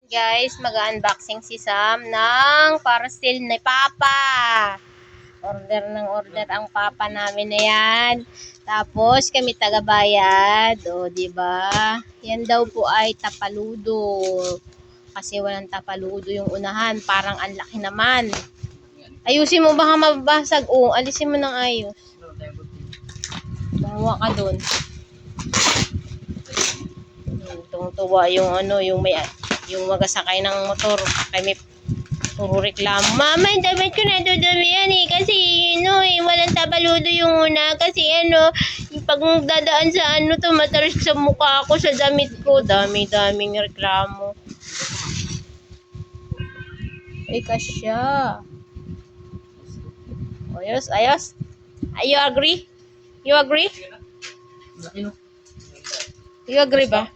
Guys, mag-unboxing si Sam ng parcel ni Papa. Order ang Papa namin na yan. Tapos kami taga-bayad. O, diba? Yan daw po ay tapaludo. Kasi walang tapaludo yung unahan. Parang ang laki naman. Ayusin mo, baka mabasag. O, alisin mo ng ayos. Tumuwa ka dun. Tumutuwa yung yung magasakay ng motor. Kay may puro reklamo. Mama, damit ko na dudumi yan eh. Kasi walang tabaludo yung una. Kasi pag dadaan sa tumatarik sa mukha ko sa damit ko. Dami-daming reklamo. Ay, kasya. Ayos. You agree? You agree? You agree ba?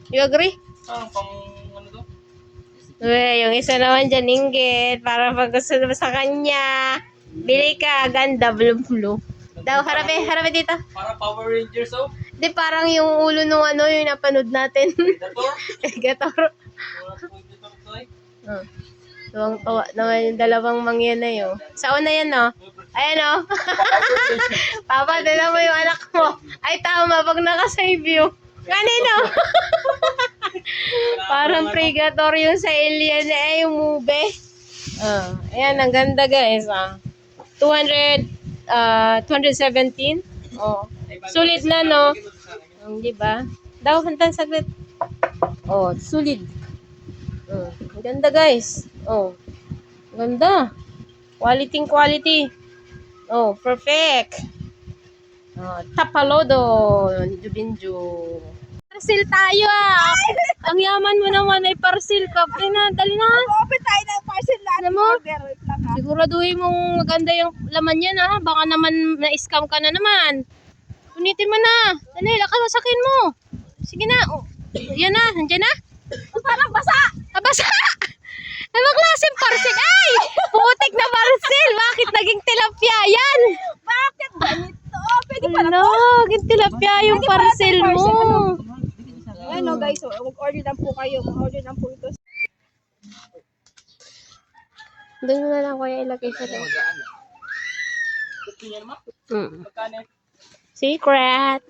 You agree? Yung isa naman dyan, inggit. Para pag gusto mo sa kanya. Bili ka, ganda, blue. Daw, harape dito. Para Power Rangers, oh. Di, parang yung ulo nung yung napanood natin. Predator. Tuwang-tuwa naman yung dalawang mangyan na yun. Sa una yan, no? Ayan, no? Papa, tinan mo yung anak mo. Ay, tama, pag naka-save you. Kanino? Parang Predator yung sa alien yung movie. Ayan, ang ganda guys. 217. Oh. Sulit na, no? Di ba? Daw, hantan saglit. Oh, sulit. Ang ganda guys. Oh. Ganda. Quality. Oh, perfect. Tapalodo. Binjo. Parcel tayo Ang yaman mo naman ay parcel ka. Dali na. Open tayo ng parcel lahat. Alam mo, siguraduhin mong maganda yung laman yan Baka naman na-scam ka na naman. Unitin mo na. Dali, lakasakin mo. Sige na. Yan na, nandiyan na. Parang basa. Basa! Anong klaseng parcel? Ay! Putik na parcel! Bakit naging tilapia yan? Bakit ganito? Pwede pala to. Naging tilapia yung parcel mo. Ano guys, mag-order lang po kayo. Mag-order lang po ito. Doon mo na lang kuya ilagay sa doon. Secret!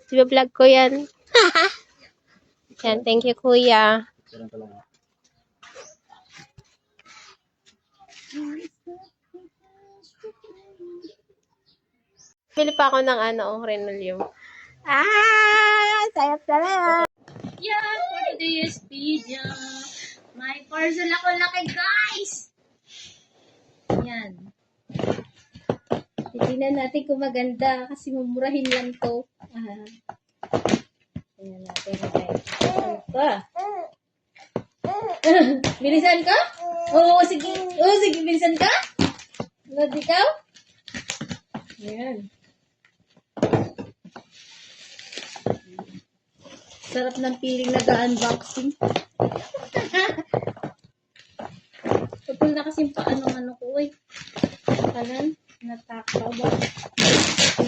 Vlog ko yan. Yan, thank you kuya. Pili pa ako ng Renolium. Sayap na. Yeah, for today's video. May parcel ako laki, guys! Yan. Titignan natin kung maganda kasi mumurahin lang to. Tingnan natin, guys. Bilisan ka? Oo, sige. Bilisan ka? Nod ikaw? Ayan. Sarap ng feeling nag-unboxing. Putol na kasi paano ko Kanan, natakaw ba?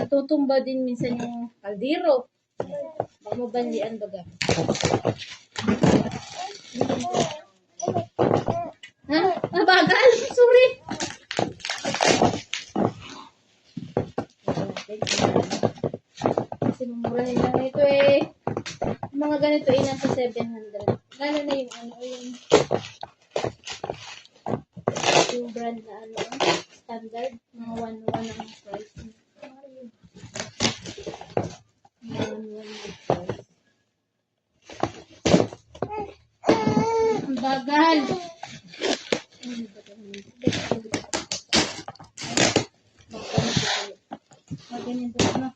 Natutumba din minsan yung kaldero. Baka mabanlian baga. Bagal! Sorry! Kasi mamurahin lang ito mga ganito nasa 700. Lalo na yung brand na standard. Mga 1-1 ang price. Mga 1-1 ang price. Ang bagal! Ganito na.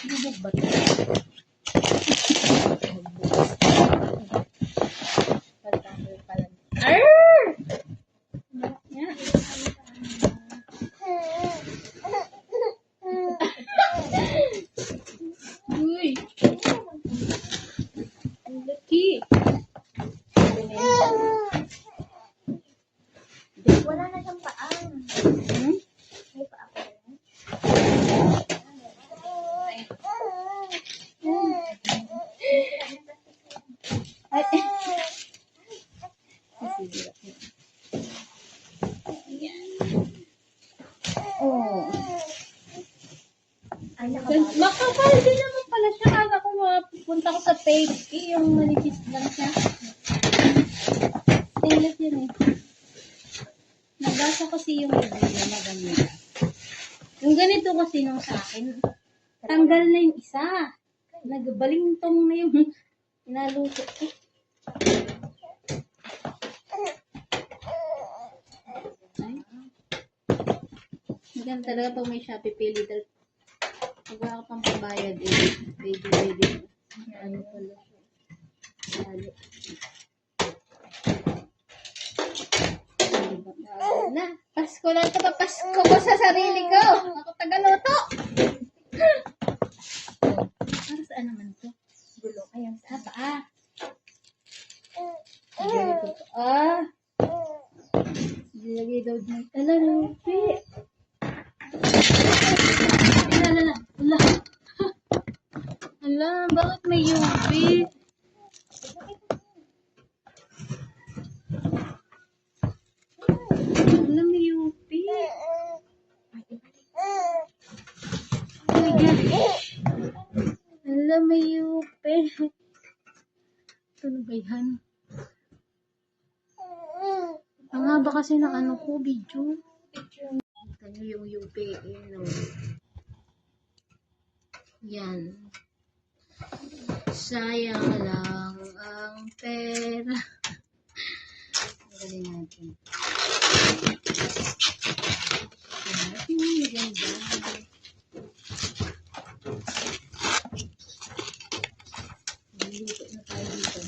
Bubog ba ito? Uy! Ang laki! Wala na siyang paan. May paa pa rin. Makapal din naman pala siya. Kala ko punta ko sa page. Yung manipis lang siya. Stainless yun eh. Nabasa kasi yung review na maganda. Yung ganito kasi nung sa akin, tanggal na yung isa. Nagbalingtong na yung inaluto ko. Ay. Maganda talaga pag may Shopee Pay Later. Pag wala ka pang pabayad eh. Pwede. Ano pala siya. Lalo. Na, Pasko na ito. Pasko ko sa sarili ko. Ako tagaluto. Para saan naman to? Gulo. Ayan, sa paa. Ganito to. Dilagay daw dyan. Ala, lupi. Ala. Ala, bakit may yupi? Ala, may yupi. Ala, may yupi. Ito na ba yan? Ang haba kasi ng ano ko, video. Ito nyo yung yupi. Yan. Sayang lang ang pera. Galing natin. Maganda. Dito na tayo dito.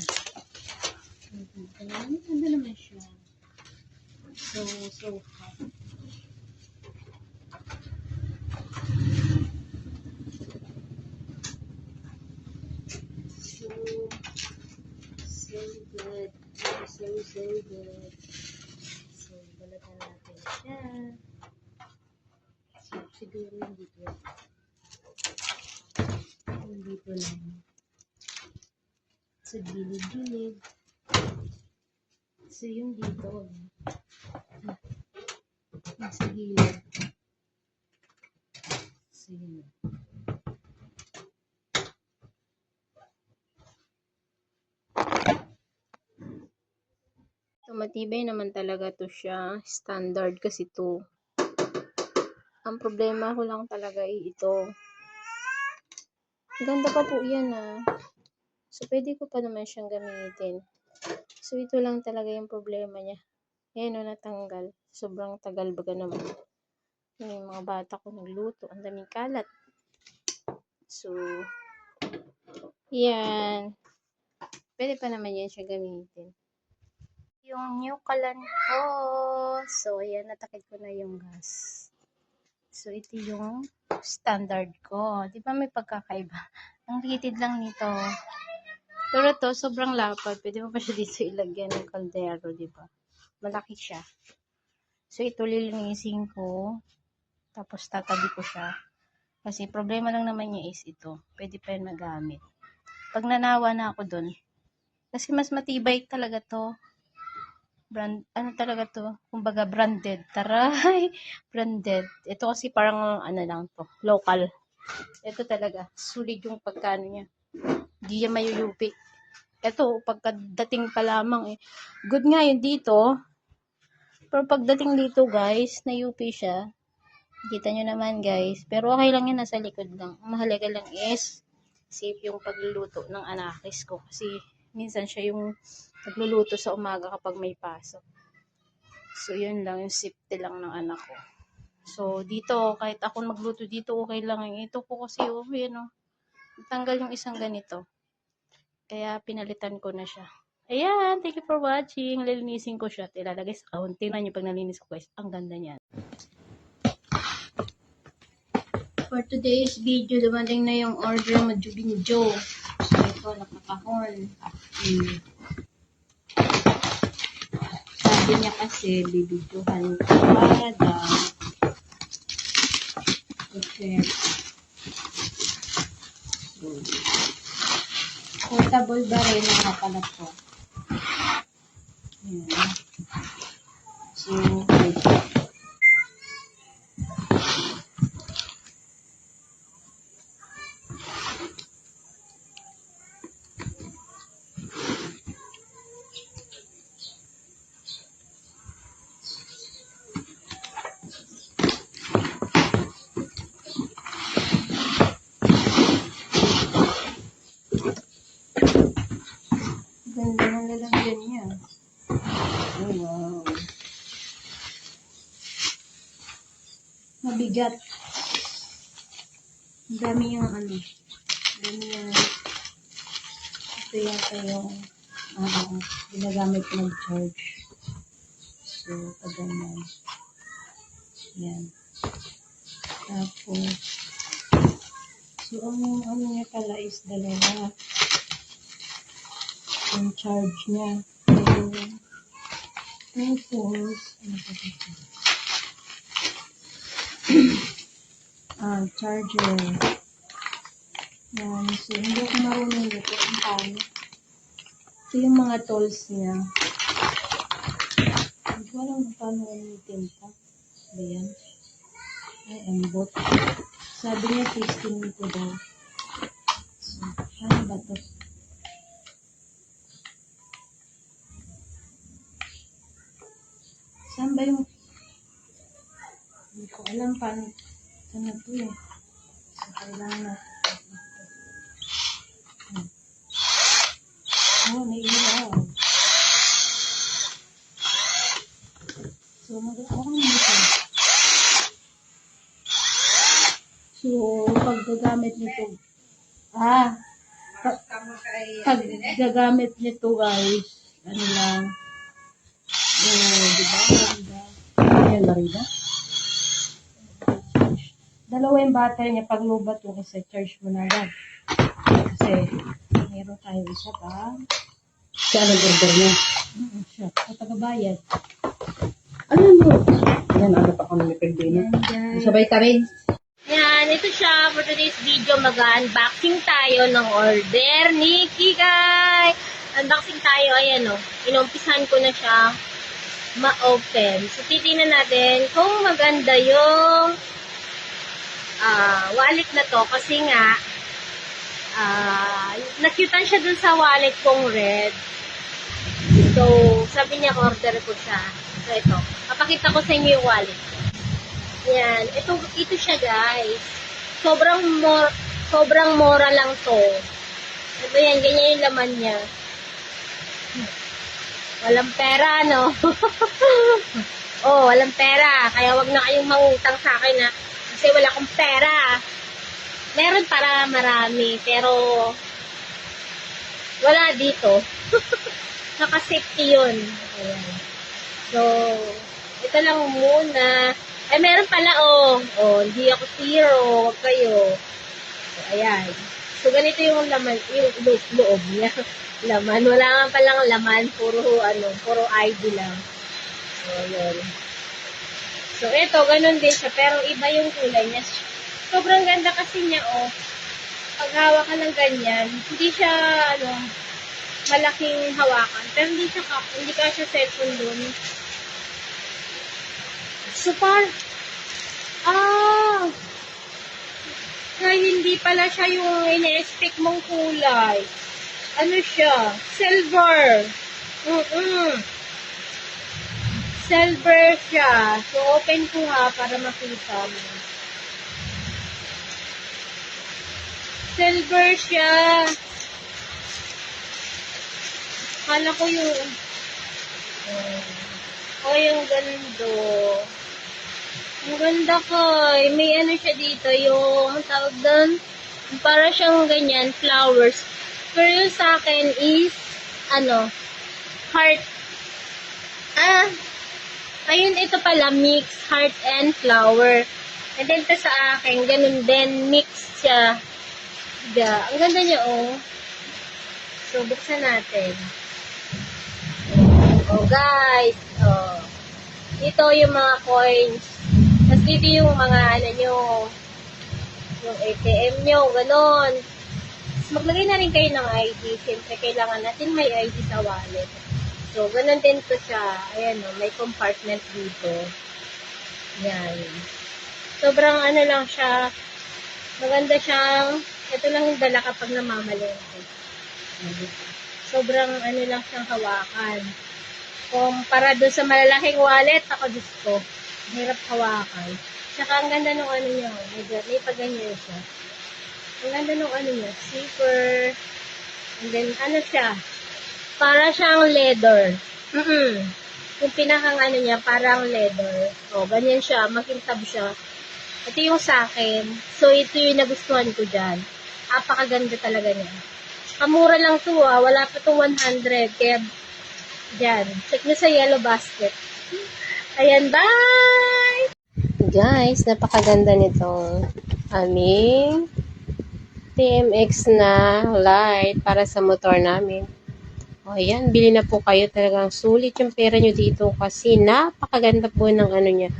Maganda naman siya. So hot. So good. So good. So, balatan natin siya. So, siguro yung dito. Yung dito lang. Sa gilid-gilid. So, yung dito. Nasa gilid. So, yun. So, matibay naman talaga to siya. Standard kasi to. Ang problema ko lang talaga ay ito. Ganda pa po yan So, pwede ko pa naman siyang gamitin. So, ito lang talaga yung problema niya. Ayan natanggal. Sobrang tagal baga naman. Yung mga bata ko nagluto. Ang daming kalat. So, yan. Pwede pa naman yan siya gamitin. Yung new kalan ko. So, ayan, natakit ko na yung gas. So, ito yung standard ko. Di ba may pagkakaiba? Ang litid lang nito. Pero to, sobrang lapad. Pwede mo pa siya dito ilagyan ng kaldero, di ba? Malaki siya. So, ito lilinisin ko. Tapos, tatabi ko siya. Kasi, problema lang naman niya is ito. Pwede pa yan magamit. Pag nanawa na ako dun. Kasi, mas matibay talaga to. Brand, ano talaga to? Kumbaga branded. Taray! Branded. Ito kasi parang ano lang to. Local. Ito talaga. Sulit yung pagkano niya. Hindi niya mayuyupi. Ito, pagkadating pa lamang Good nga yun dito. Pero pagdating dito guys, nayupi siya. Kita nyo naman guys. Pero okay lang yun, nasa likod lang. Ang mahalaga lang is safe yung pagluluto ng anakis ko. Kasi minsan siya yung nagluluto sa umaga kapag may pasok. So, yun lang. Yung safety lang ng anak ko. So, dito, kahit ako magluto dito, okay lang. Ito po kasi, yun tanggal yung isang ganito. Kaya, pinalitan ko na siya. Ayan, thank you for watching. Lilinisin ko siya. Ilalagay sa kahon. Tingnan nyo pag nalinis ko guys. Ang ganda niyan. For today's video, dumating na yung order mo, Jubinjo. So, ito, nakakahon. Sabi niya kasi, bibidyohan ko daw. Okay. Portable ba rin ang nakalat ko? Ayan. So, bigat. Ang dami yung ano. Ang dami yung ito yata yung ginagamit ko mag-charge. So, pag ganyan. Yan. Tapos, so, ang ano niya pala is dalawa. Yung charge niya. Tapos, ano pa dito? Charger. Yan. So, hindi ako marunong dito kung paano. Ito yung mga tools niya. Hindi ko alam kung paano gamitin pa. Ba yan? Ay, ambot. Sabi niya, testing nito daw. So, paano ba ito? Saan ba yung... Hindi ko alam paano. Saan na ito eh. So, kailangan natin. Oh, may ilaw. So, mag-ako nito. So, pag gagamit nito, pag gagamit nito guys, ano lang, di ba? Ayan na rin ba? Dalawa yung battery niya, pag low ba ito, kasi charge mo na agad. Kasi, meron tayo isa pa. Siya nag-order niya. Siya, tagabayad. Alam mo. Yan, ano pa kami may pagdino. Sabay kami. Yan, ito siya. For today's video, mag-unboxing tayo ng order ni Kikay. Unboxing tayo, ayan o. Inumpisahan ko na siya ma-open. So, titingnan natin kung maganda yung wallet na to. Kasi nga, nakyutan siya dun sa wallet kong red. So, sabi niya, order ko siya. So, ito. Papakita ko sa inyo yung wallet. Yan. Ito siya, guys. Sobrang mura lang to. Ito yan, ganyan yung laman niya. Walang pera, no? Oh, walang pera. Kaya wag na kayong mangutang sa akin, na kasi wala akong pera. Meron para marami, pero wala dito. Naka-safety yun. Ayan. So, ito lang muna. Ay, meron pala, hindi ako zero. Huwag kayo. So, ayan. So, ganito yung laman, yung loob niya. Laman. Wala nga palang laman. Puro ID lang. So, yun. So, ito, ganun din siya. Pero iba yung kulay niya. Sobrang ganda kasi niya, pag hawak ka ng ganyan, hindi siya, malaking hawakan. Pero hindi ka siya cellphone dun. So, kaya hindi pala siya yung ine-expect mong kulay. Ano siya? Silver. Silver siya. So, open ko para makita mo. Silver siya. Kala ko yung yung ganito. Ang ganda ko. May ano siya dito, yung tawag doon, para siyang ganyan, flowers. Pero yung sa akin is, heart. Ayun, ito pala, mix, heart and flower. And then, ito sa akin, ganun din, mix siya. Ang ganda niya, So, buksan natin. Guys. Dito yung mga coins. Tapos dito yung mga, yung ATM nyo, ganon. Tapos maglagay na rin kayo ng ID. Siyempre, kailangan natin may ID sa wallet. So, ganon din to siya. Ayan, may compartment dito. Yan. Sobrang lang siya. Maganda siyang, ito lang yung dala kapag namamalengke. Sobrang lang siyang hawakan. Kumpara doon sa malalaking wallet, ako Diyos ko, hirap hawakan. Tsaka ang ganda nung niya, may paganyan siya. Ang ganda nung niya, zipper, and then siya, para siyang leather. Yung pinakang niya, parang leather. Ganyan siya, makintab siya. Ito yung sa akin. So, ito yung nagustuhan ko dyan. Apakaganda talaga niya. Kamura lang to wala pa to 100. Kaya, dyan. Check nyo sa Yellow Basket. Ayan, bye! Guys, napakaganda nitong aming TMX na light para sa motor namin. O, ayan, bili na po kayo. Talagang sulit yung pera nyo dito kasi napakaganda po ng ano niya.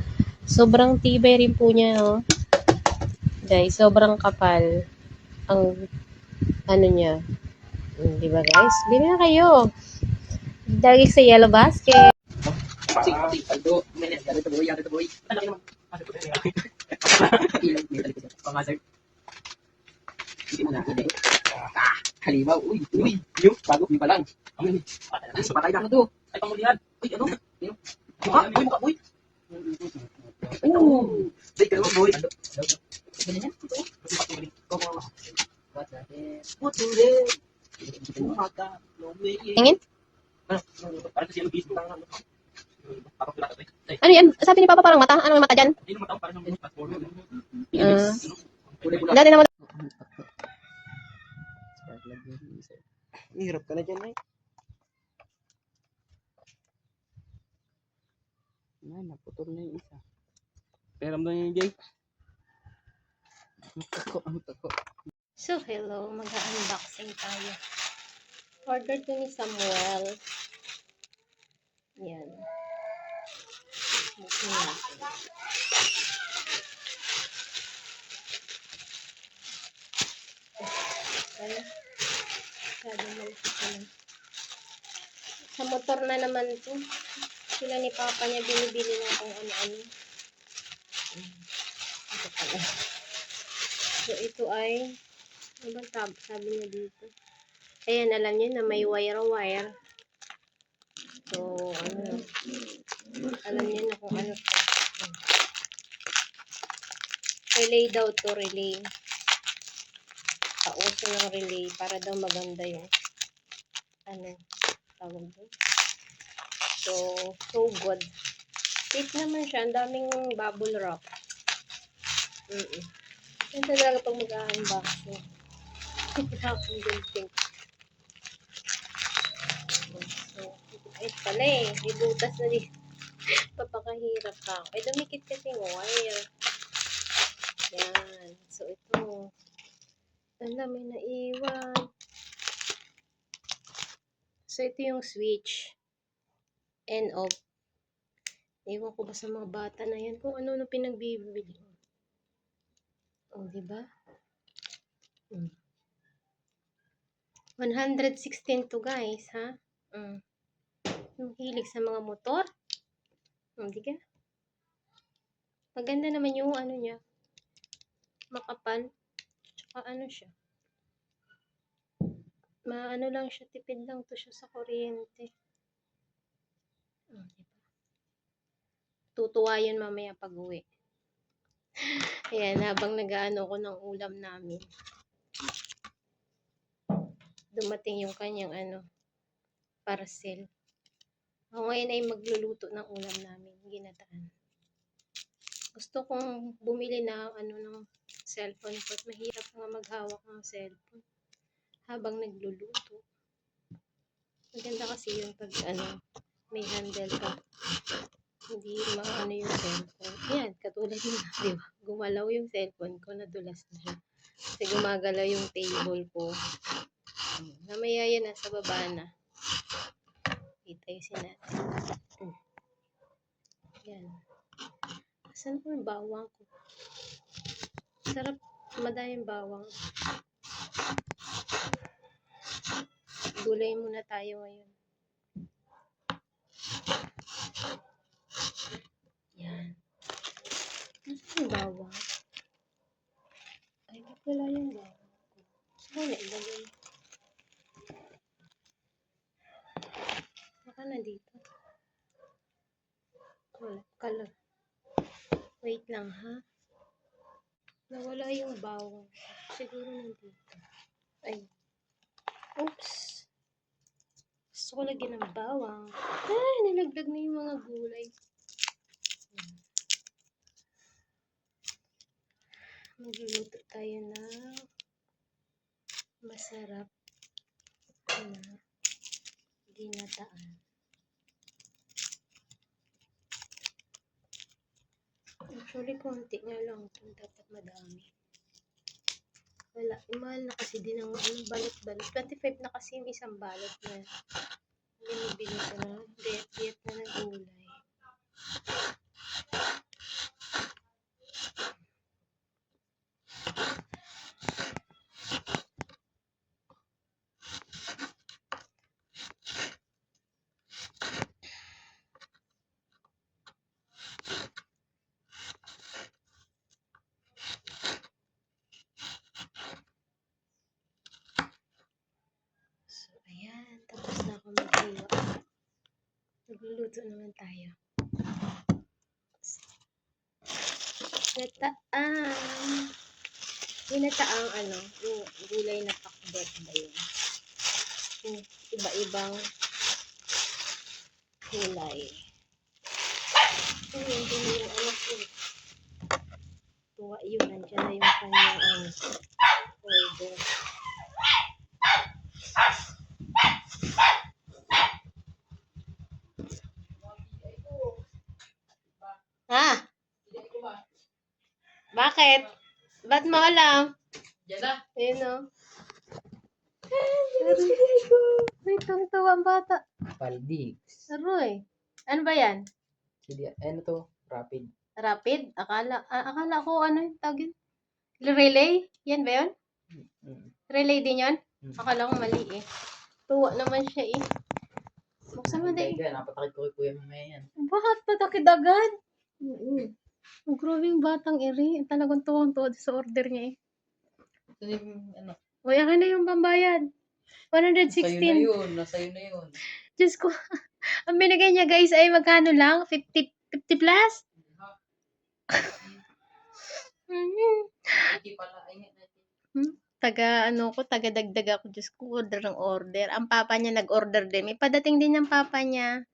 Sobrang tibay rin po niya, oh. Guys, sobrang kapal ang ano niya. Di ba guys? Bili na kayo. Dagi sa Yellow Basket. Halimaw, uy, yung bago, yung pa lang. Patay na to. Ay, pangulihan. Uy, ano? Mukha, uy, mukha, uy. Day, kalma, boy. Ganyan yan? What the hell? Tingin? Parang kasi yung piso. Ano yan? Sabi ni Papa parang mata. Ano yung mata dyan? Dati naman. Hirap ka na dyan, eh. Naputol na yung isa. Peram na yung Jay. Ang tako. So, hello. Mag-unboxing tayo. Order to ni Samuel. Yan. Buksan natin. Ay, masyadong malaki pa lang. Sa motor na naman to. Sila ni Papa niya binibili na kung ano-ano. Ito pala. So, ito ay ano bang sabi niya dito? Ayan, alam niyo na may wire-wire. So, ano, alam niyo na kung ano to. Relay daw to, relay. Pauso ng relay para daw maganda yung ano, tawag doon. So good. Safe naman siya. Ang daming bubble wrap. Yan talaga pag mag-unboxing. Akong gunting. So, ay pala eh. Ibutas na din. Papakahirap ka. Ay, dumikit kasi ng wire. Yan. So, ito. Alam, may naiwan. So, ito yung switch. And off. Ewan ko ba sa mga bata na yan kung ano pinagbibili. O, diba? 116 to guys, ha? Yung hilig sa mga motor. Di ka? Maganda naman yung ano niya. Makapal. Tsaka ano siya. Maano lang siya. Tipid lang to siya sa kuryente. Diba? Tutuwa yun mamaya pag uwi. Ayan, habang nag-aano ko ng ulam namin. Dumating yung kanyang ano, parcel. Ako ngayon ay magluluto ng ulam namin, ginataan. Gusto kong bumili na ano ng cellphone ko. Mahirap nga maghawak ng cellphone habang nagluluto. Maganda kasi yun pag ano, may handle ka. Hindi maano yung cellphone. Yan, katulad yun, di ba? Gumalaw yung cellphone ko, nadulas na siya. Kasi gumagalaw yung table ko. Namaya yan, nasa baba na. Itayusin natin. Yan. Saan po yung bawang ko? Sarap, madayang bawang. Gulay muna tayo ngayon. Yan. Nasaan yung bawang? Ay, wala yung bawang ko. Saan na ilagay? Baka na dito. Wala. Color. Wait lang, ha? Nawala yung bawang. Siguro nandito. Ay. Oops. Gusto ko lagyan ng bawang. Ay, nalaglag na yung mga gulay. Magluluto tayo ng masarap na ginataan. Actually, konti nga lang. Dapat madami. Wala, mahal na kasi din ang balot-balot. 25 na kasi yung isang balot na binibili ko na. Diet na ng gulay. So, ayan. Tapos na ako maghiwa. Nagluluto naman tayo. Ginataan. Ginataang yung gulay na pakbet ba yun? Yung iba-ibang gulay. Yun yung tuwa yun. Nandiyan na yung kanyang order. Ha? Bakit? Ba't mo alam? Diyan na. Ayun o. May tungtuwa ang bata. Paldigs. Aroy. Ano ba yan? Ano to? Rapid. Rapid? Akala ko yung tawag yun? Relay? Yan ba yun? Relay din yun? Akala ko mali eh. Tuwa naman siya eh. Buksan mo din. Napatakit ko kay kuya mamaya yan. Bakit patakidagan? Ang grabing batang iri. Talagang tuwang-tuwa sa order niya eh. Ano? Uy, akin na yung pambayad. 116. Nasa'yo na yun. Diyos ko. Ang binigay niya guys ay magkano lang? 50 plus? Hindi pala. Taga dagdag ako. Diyos ko, order ng order. Ang papa niya nag-order din. May padating din ng papa niya.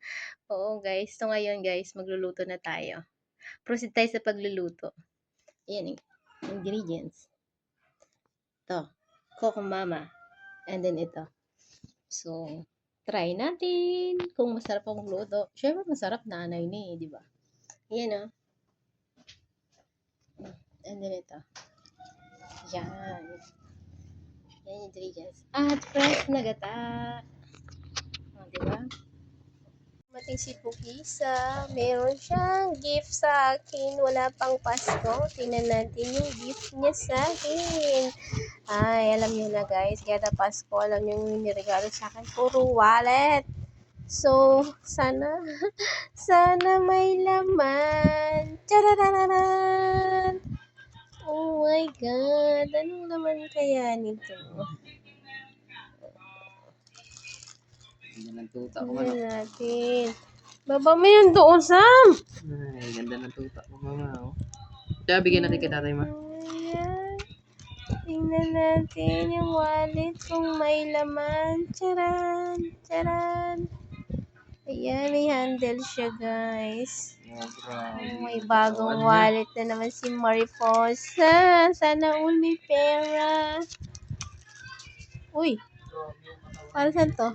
Oo guys. So ngayon guys, magluluto na tayo. Proceed tayo sa pagluluto. Ayan ingredients. Ito. Coco Mama. And then ito. So, try natin kung masarap ang luto. Siyempre, masarap na anay ni, di ba? Ayan And then ito. Yan. Yan yung ingredients. At fresh na gata. Di ba? Mating si Pukisa. Meron siyang gift sa akin. Wala pang Pasko. Tingnan natin yung gift niya sa akin. Ay, alam niyo na guys. Kada Pasko, alam niyo yung niregalo sa akin. Puro wallet. So, sana may laman. Charararan! Oh my God. Anong laman kaya nito? Ganda ng tuta ko, Tingnan natin. Baba mo yun doon, Sam! Ay, ganda ng tuta ko, mama. Oh. Kaya bigyan natin kay tatay, ma. Ayan. Tingnan natin yung wallet kung may laman. Charan! Charan! Ayan, may handle siya, guys. Oh, grabe. May bagong wallet na naman si Mariposa. Sana all may pera. Uy! Para saan to?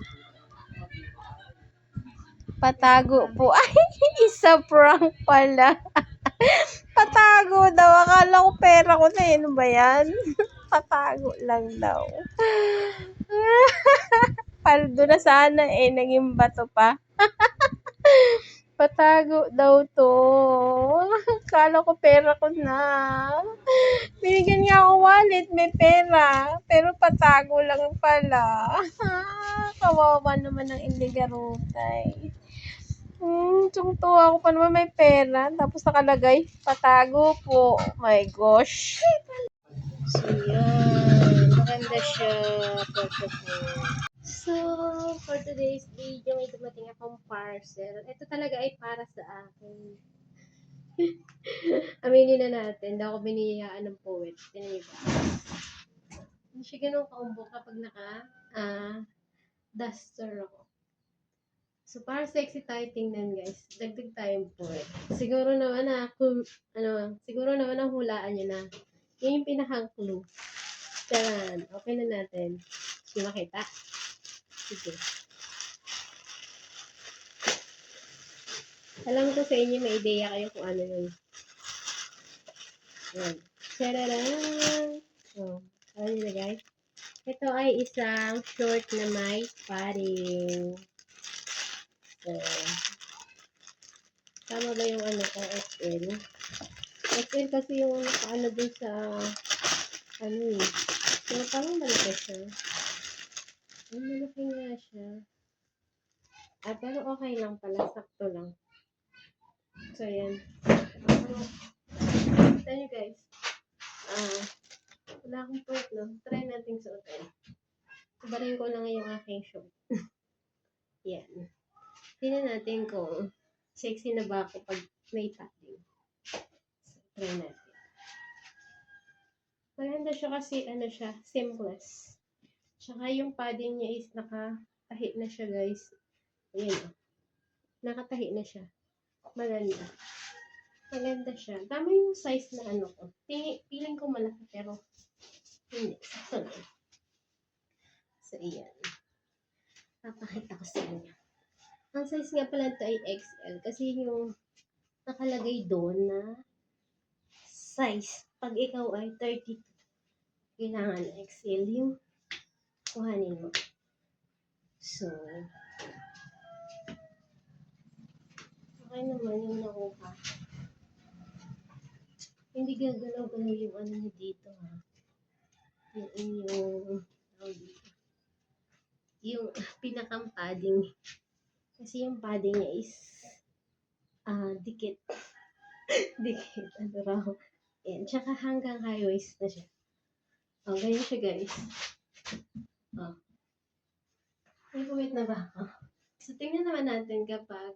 Patago po. Ay, isa prank pala. Patago daw. Akala ko pera ko na yun. Ano ba yan? Patago lang daw. Paldo na sana eh. Naging bato pa. Patago daw to. Akala ko pera ko na. Binigyan nga ako wallet. May pera. Pero patago lang pala. Kawawa naman ng iligarutay. Tuwa ako pa naman may pera. Tapos nakalagay, patago po. Oh my gosh. So, yan. Maganda siya. So, for today's video, may dumating akong parcel. Ito talaga ay para sa akin. Aminin na natin, hindi ako biniyayaan ng poet. Tinan niyo ba? Hindi siya ganun kaumbo kapag duster ako. So, para sexy tayo tingnan, guys. Dagdag tayong poet. Siguro naman ang hulaan nyo na Yan yung pinakang clue. Taran, open na natin. Hindi makita. Sige. Alam ko sa inyo, may ideya kayo kung ano yun. Ayan. Tararan! Oh, alam niyo na guys. Ito ay isang short na may padding. So, tama ba yung ano ko, XL? XL kasi yung nakaano dun sa ano eh. So, parang malaki siya. Ang malaki nga siya. Ah, pero okay lang pala. Sakto lang. So, yan. Kita nyo guys. Wala akong point, no? Try natin suotin. Kubarin ko lang yung aking short. Yan. Tingnan natin kung sexy na ba ako pag may padding. So, try natin. Maganda siya kasi, ano siya, seamless. Tsaka yung padding niya is nakatahi na siya, guys. Ayan, oh. Nakatahi na siya. Maganda. Maganda siya. Tama yung size na ano ko. Feeling ko malaki, pero hindi. Sakto lang. So, ayan. Papakita ko sa inyo. Ang size nga pala ito ay XL kasi yung nakalagay doon na size. Pag ikaw ay 32, kailangan XL yung kuhanin mo. So, okay naman yung nakuha. Hindi gagalaw-galaw yung ano niya dito, ha. Yung pinakang padding. Kasi yung padding niya is dikit. Dikit. Ano raw. Ayan. Tsaka hanggang high waist na siya. Oh, ganyan siya, guys. Oh. May kumit na ba ako? So, tingnan naman natin kapag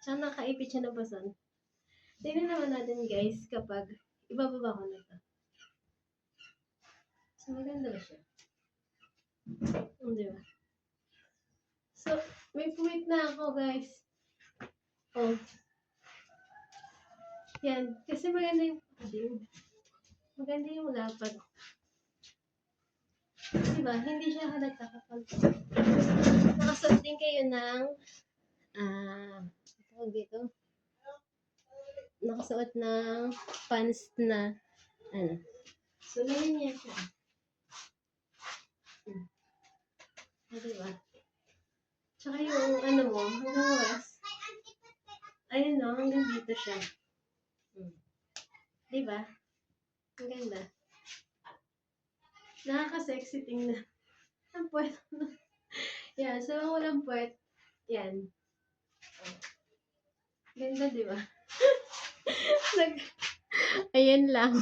tsaka nakaipit siya ng bason. Tingnan naman natin, guys, kapag ibababa ko na ito. So, maganda ba siya? Di ba? So, may kumit na ako, guys. Oh. Yan. Kasi maganda yung padding. Maganda yung lapad. Diba? Hindi siya halata kapag nakasuot din kayo ng tawag dito. Nakasuot ng pants na ano. So, ganyan niya siya. Diba? Tsaka yung ano mo, hanggang waist. Ayun no, hanggang dito siya. Diba? Ang ganda. Nakaka-sexy tingnan. Ang puwet. Yan. So, ang walang puwet. Yan. Ganda, diba? Ayan lang.